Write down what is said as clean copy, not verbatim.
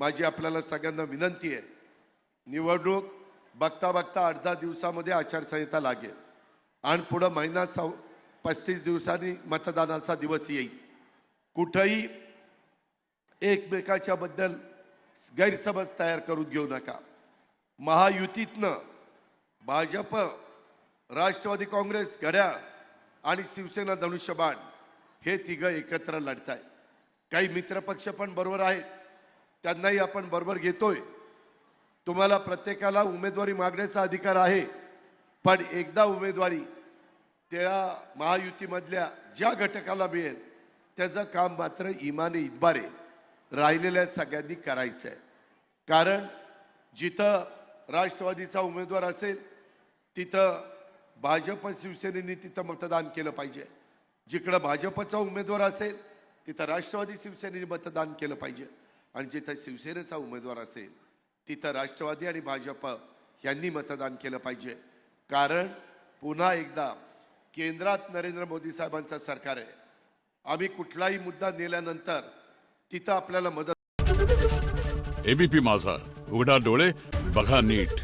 माझी आपल्याला सगळ्यांना विनंती आहे, निवडणूक बघता बघता 8-10 दिवसामध्ये आचारसंहिता लागेल आणि पुढे महिना 35 दिवसांनी मतदानाचा दिवस येईल. कुठेही एकमेकाच्या बद्दल गैरसमज तयार करून घेऊ नका. महायुतीतनं भाजप, राष्ट्रवादी काँग्रेस, घड्याळ आणि शिवसेना धनुष्यबाण हे तिघं एकत्र लढतायत. काही मित्रपक्ष पण बरोबर आहेत, त्यांनाही आपण बरोबर घेतोय. तुम्हाला प्रत्येकाला उमेदवारी मागण्याचा अधिकार आहे, पण एकदा उमेदवारी त्या महायुतीमधल्या ज्या घटकाला मिळेल त्याचं काम मात्र इमाने इतबारे राहिलेल्या सगळ्यांनी करायचं आहे. कारण जिथं राष्ट्रवादीचा उमेदवार असेल तिथं भाजप शिवसेनेने तिथं मतदान केलं पाहिजे. जिकडं भाजपचा उमेदवार असेल तिथं राष्ट्रवादी शिवसेनेने मतदान केलं पाहिजे आणि जिथं शिवसेनेचा उमेदवार असेल तिथं राष्ट्रवादी आणि भाजप यांनी मतदान केलं पाहिजे. कारण पुन्हा एकदा केंद्रात नरेंद्र मोदी साहेबांचं सरकार आहे. आम्ही कुठलाही मुद्दा नेल्यानंतर तिथं आपल्याला मदत. एबीपी माझा, उघडा डोळे बघा नीट.